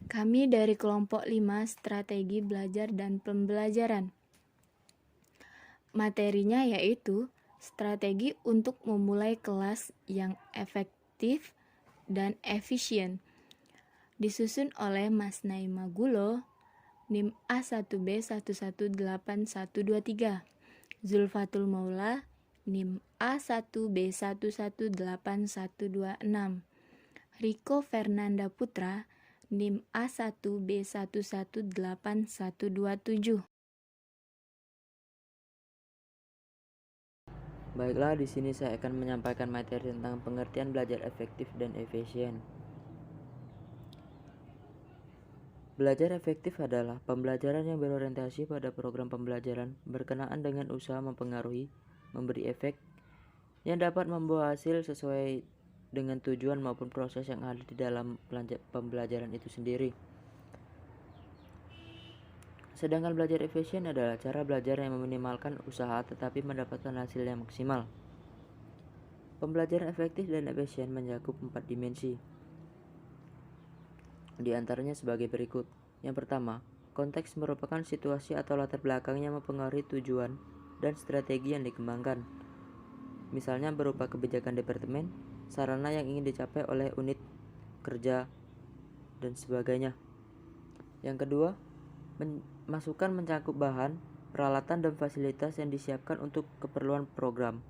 Kami dari kelompok 5 Strategi Belajar dan Pembelajaran. Materinya yaitu strategi untuk memulai kelas yang efektif dan efisien. Disusun oleh Mas Naima Gulo, NIM A1B118123, Zulfatul Maula, NIM A1B118126, Riko Fernanda Putra, NIM A1B118127. Baiklah, di sini saya akan menyampaikan materi tentang pengertian belajar efektif dan efisien. Belajar efektif adalah pembelajaran yang berorientasi pada program pembelajaran berkenaan dengan usaha mempengaruhi, memberi efek, yang dapat membawa hasil sesuai dengan tujuan maupun proses yang ada di dalam pembelajaran itu sendiri. Sedangkan belajar efisien adalah cara belajar yang meminimalkan usaha tetapi mendapatkan hasil yang maksimal. Pembelajaran efektif dan efisien mencakup 4 dimensi. Di antaranya sebagai berikut. Yang pertama, konteks merupakan situasi atau latar belakang yang mempengaruhi tujuan dan strategi yang dikembangkan. Misalnya berupa kebijakan departemen, sarana yang ingin dicapai oleh unit kerja, dan sebagainya. Yang kedua, masukan mencakup bahan, peralatan, dan fasilitas yang disiapkan untuk keperluan program.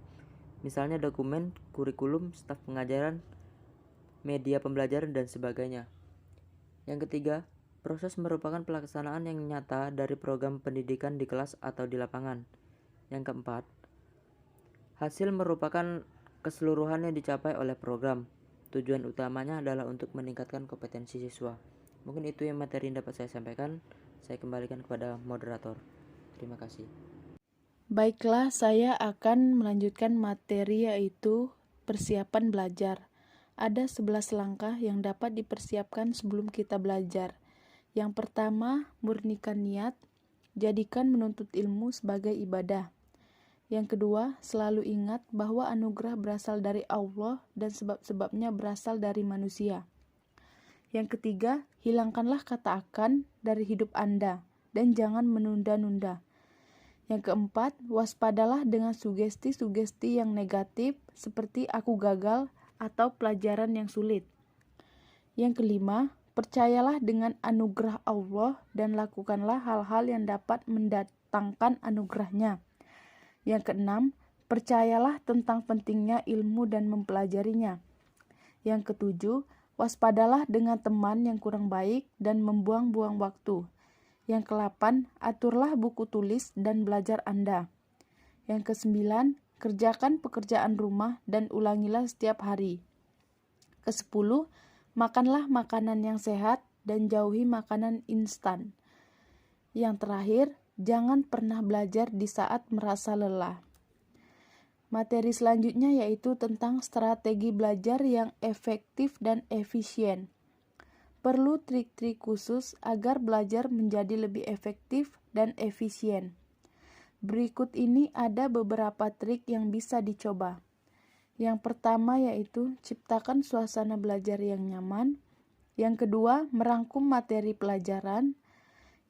Misalnya dokumen, kurikulum, staf pengajaran, media pembelajaran, dan sebagainya. Yang ketiga, proses merupakan pelaksanaan yang nyata dari program pendidikan di kelas atau di lapangan. Yang keempat, hasil merupakan keseluruhan yang dicapai oleh program. Tujuan utamanya adalah untuk meningkatkan kompetensi siswa. Mungkin itu yang materi yang dapat saya sampaikan. Saya kembalikan kepada moderator. Terima kasih. Baiklah, saya akan melanjutkan materi yaitu persiapan belajar. Ada 11 langkah yang dapat dipersiapkan sebelum kita belajar. Yang pertama, murnikan niat, jadikan menuntut ilmu sebagai ibadah. Yang kedua, selalu ingat bahwa anugerah berasal dari Allah dan sebab-sebabnya berasal dari manusia. Yang ketiga, hilangkanlah kata akan dari hidup Anda dan jangan menunda-nunda. Yang keempat, waspadalah dengan sugesti-sugesti yang negatif seperti aku gagal atau pelajaran yang sulit. Yang kelima, percayalah dengan anugerah Allah dan lakukanlah hal-hal yang dapat mendatangkan anugerahnya. Yang keenam, percayalah tentang pentingnya ilmu dan mempelajarinya. Yang ketujuh, waspadalah dengan teman yang kurang baik dan membuang-buang waktu. Yang ke-8, aturlah buku tulis dan belajar Anda. Yang ke-9, kerjakan pekerjaan rumah dan ulangilah setiap hari. Ke-10, makanlah makanan yang sehat dan jauhi makanan instan. Yang terakhir, jangan pernah belajar di saat merasa lelah. Materi selanjutnya yaitu tentang strategi belajar yang efektif dan efisien. Perlu trik-trik khusus agar belajar menjadi lebih efektif dan efisien. Berikut ini ada beberapa trik yang bisa dicoba. Yang pertama yaitu ciptakan suasana belajar yang nyaman. Yang kedua, merangkum materi pelajaran.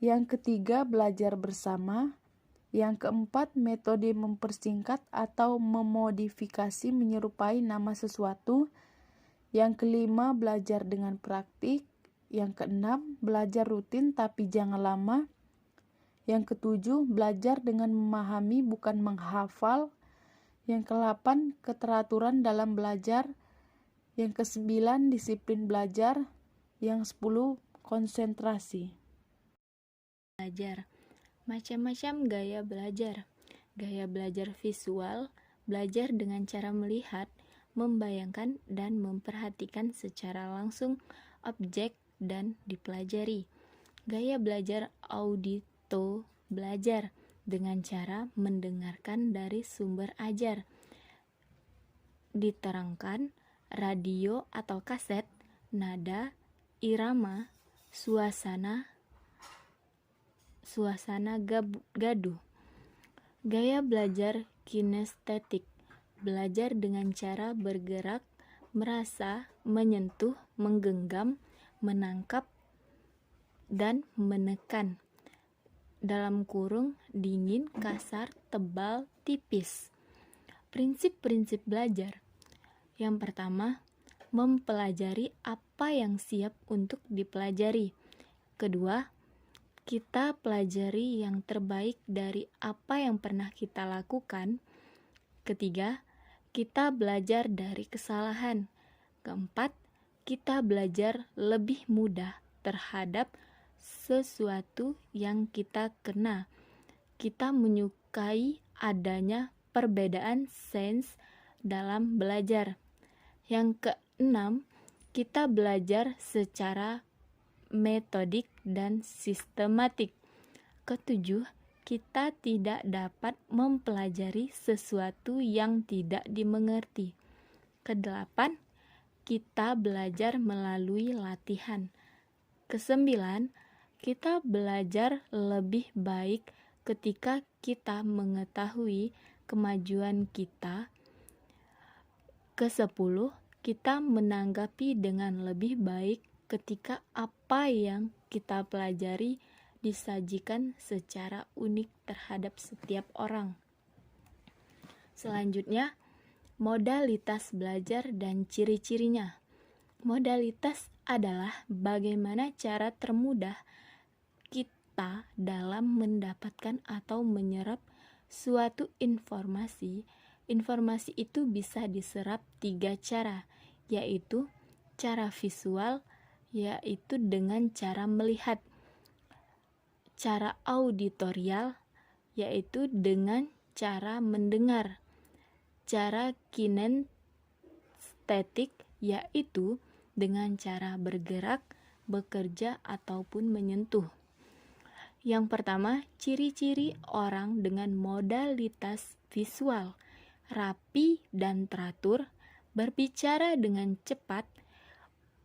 Yang ketiga, belajar bersama. Yang keempat, metode mempersingkat atau memodifikasi menyerupai nama sesuatu. Yang kelima, belajar dengan praktik. Yang keenam, belajar rutin tapi jangan lama. Yang ketujuh, belajar dengan memahami bukan menghafal. Yang ke-8, keteraturan dalam belajar. Yang ke-9, disiplin belajar. Yang 10, konsentrasi. Belajar. Macam-macam gaya belajar. Gaya belajar visual, belajar dengan cara melihat, membayangkan, dan memperhatikan secara langsung objek dan dipelajari. Gaya belajar audito belajar dengan cara mendengarkan dari sumber ajar. Diterangkan radio atau kaset, nada, irama, suasana gaduh. Gaya belajar kinestetik, belajar dengan cara bergerak, merasa, menyentuh, menggenggam, menangkap, dan menekan. Dalam kurung, dingin, kasar, tebal, tipis. Prinsip-prinsip belajar. Yang pertama, mempelajari apa yang siap untuk dipelajari. Kedua, kita pelajari yang terbaik dari apa yang pernah kita lakukan. Ketiga, kita belajar dari kesalahan. Keempat, kita belajar lebih mudah terhadap sesuatu yang kita kena. Kita menyukai adanya perbedaan sains dalam belajar. Yang keenam, kita belajar secara metodik dan sistematik. Ketujuh, kita tidak dapat mempelajari sesuatu yang tidak dimengerti. Kedelapan, kita belajar melalui latihan. Kesembilan, kita belajar lebih baik ketika kita mengetahui kemajuan kita. Kesepuluh, kita menanggapi dengan lebih baik ketika apa yang kita pelajari disajikan secara unik terhadap setiap orang. Selanjutnya, modalitas belajar dan ciri-cirinya. Modalitas adalah bagaimana cara termudah kita dalam mendapatkan atau menyerap suatu informasi. Informasi itu bisa diserap 3 cara, yaitu cara visual, yaitu dengan cara melihat, cara auditorial, yaitu dengan cara mendengar, cara kinestetik, yaitu dengan cara bergerak, bekerja, ataupun menyentuh. Yang pertama, ciri-ciri orang dengan modalitas visual: rapi dan teratur, berbicara dengan cepat,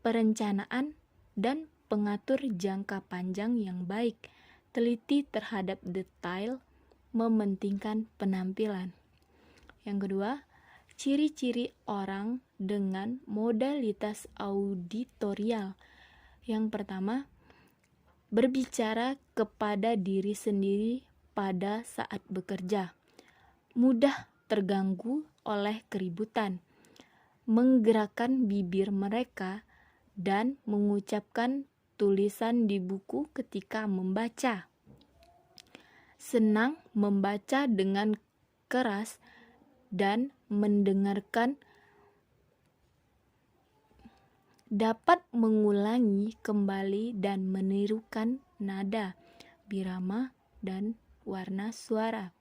perencanaan dan pengatur jangka panjang yang baik, teliti terhadap detail, mementingkan penampilan. Yang kedua, ciri-ciri orang dengan modalitas auditorial. Yang pertama, berbicara kepada diri sendiri pada saat bekerja, mudah terganggu oleh keributan, menggerakkan bibir mereka, dan mengucapkan tulisan di buku ketika membaca. Senang membaca dengan keras dan mendengarkan, dapat mengulangi kembali dan menirukan nada, birama, dan warna suara.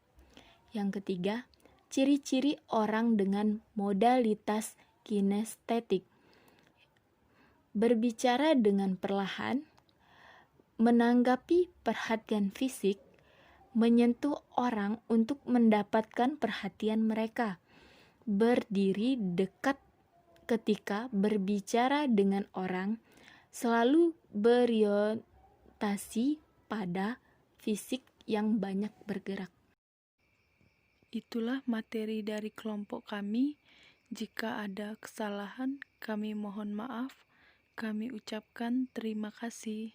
Yang ketiga, ciri-ciri orang dengan modalitas kinestetik: berbicara dengan perlahan, menanggapi perhatian fisik, menyentuh orang untuk mendapatkan perhatian mereka, berdiri dekat ketika berbicara dengan orang, selalu berorientasi pada fisik yang banyak bergerak. Itulah materi dari kelompok kami. Jika ada kesalahan, kami mohon maaf. Kami ucapkan terima kasih.